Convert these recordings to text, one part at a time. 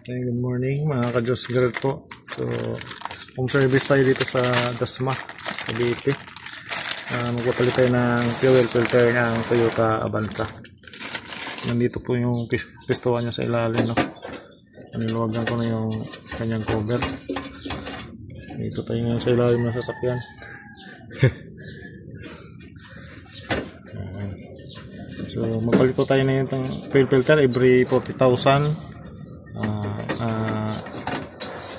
Okay, good morning mga ka-Diyos Girl po. So, home service tayo dito sa Dasma, Cavite. Magpapalit tayo ng fuel filter ng Toyota Avanza. Nandito po yung pistuan niya sa ilalim, no? Niluwagan ko na yung kanyang cover. Dito tayo ngayon sa ilalim ng sasakyan. So, magpalit po tayo na yung fuel filter every 40,000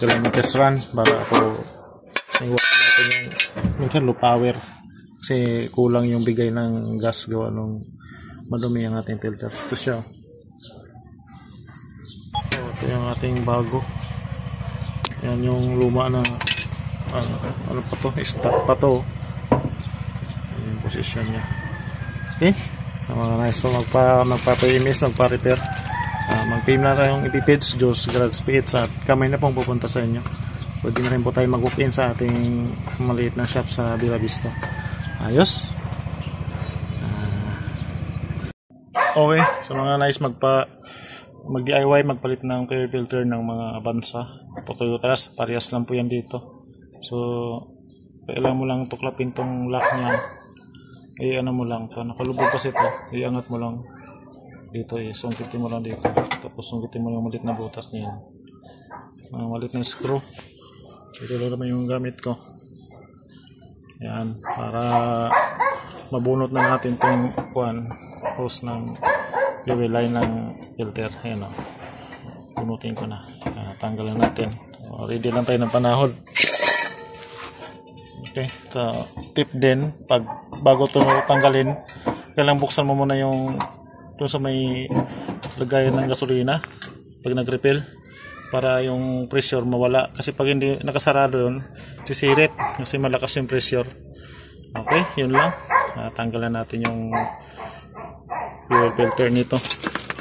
kilometers run para po iwasan natin yung minsan low power kasi kulang yung bigay ng gas gawa nung madumi ang ating filter. Ito siya. So, ito yung ating bago. Yan yung luma na ano pa to, stock pa to. Yung position niya. Okay, nice po magpapa-imis, magpa-repair. Mag-pay na tayong ipipits, Diyos, Garage Pits at kamay na pong pupunta sa inyo. Pwede na rin po tayo mag-walk-in sa ating maliit na shop sa Bella Vista. Ayos. Okay, so mga nice mag-DIY, magpalit ng fuel filter ng mga Avanza po Toyotas, parehas lang po yan dito. So kailangan mo lang tuklapin tong lock niya, ano mo lang to, nakalubog kasi ito, iangat mo lang dito, sungkitin mo lang dito, tapos sungkitin mo yung malit na butas niya, malit na screw. Ito lang naman yung gamit ko, yan, para mabunot na natin itong hose ng fuel line ng filter. Ayan o, bunutin ko na, tanggalan natin. Ready lang tayo ng panahon. Okay, so tip din, bago ito tanggalin, kailangan buksan mo muna yung doon sa may lagayan ng gasolina pag nag-refill para yung pressure mawala, kasi pag hindi nakasarado yun sisirit kasi malakas yung pressure. Okay, yun lang. Tanggalan natin yung fuel filter nito.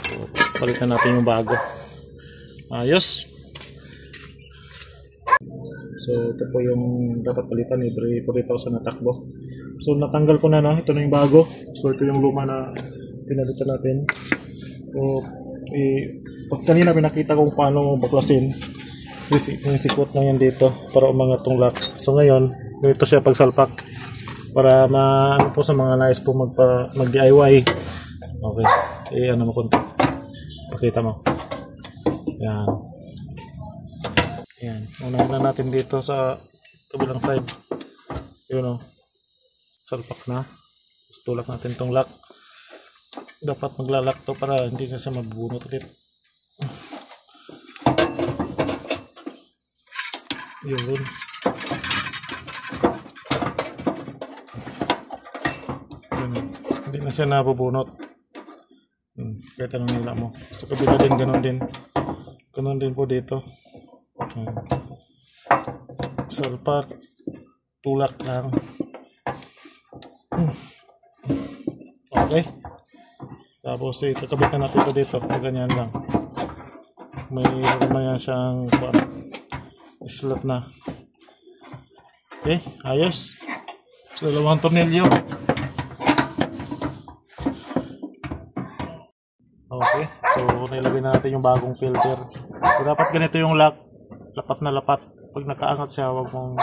So, palitan natin yung bago. Ayos. So ito po yung dapat palitan, every 40,000 na takbo. So natanggal ko na, no? Ito na yung bago. So ito yung luma na pinalitan natin. So pag kanina pinakita kung paano baklasin yung sikot na yan dito para umangat tong lock. So ngayon dito siya pagsalpak para ano po sa mga nais po mag-DIY. Okay, ano mo konti, pakita mo. Yan, yan, unahin na natin dito sa kabilang side. Yun o, salpak na. Tulak natin tong lock. Dapat maglalak to para hindi na siya mabunot ulit. Yun. Hindi na siya nabubunot. Kahit anong nila mo. Sa kabila din, ganun din. Ganun din po dito. Salpak. Tulak lang. Okay. Tapos kakabit na natin ito dito, ganyan lang. May naman siyang slot na. Okay, ayos. So, 2 tornilyo. Okay, so nilagay na natin yung bagong filter. So dapat ganito yung lock, lapat na lapat. Pag nakaangat siya, wag mong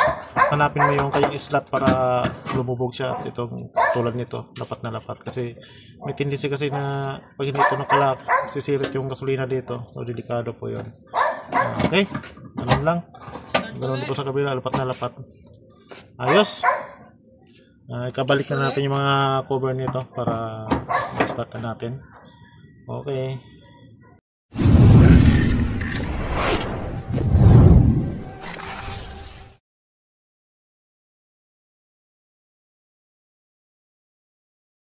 hanapin mo yung kayong slot para lumubog siya. At itong tulad nito, lapat na lapat. Kasi may tendency kasi na pag hindi ito nakalock, sisirit yung gasolina dito. So delikado po yun. Okay, ganun lang. Ganun po sa kabila, lapat na lapat. Ayos. Ikabalik na natin yung mga cover nito para ma-start na natin. Okay.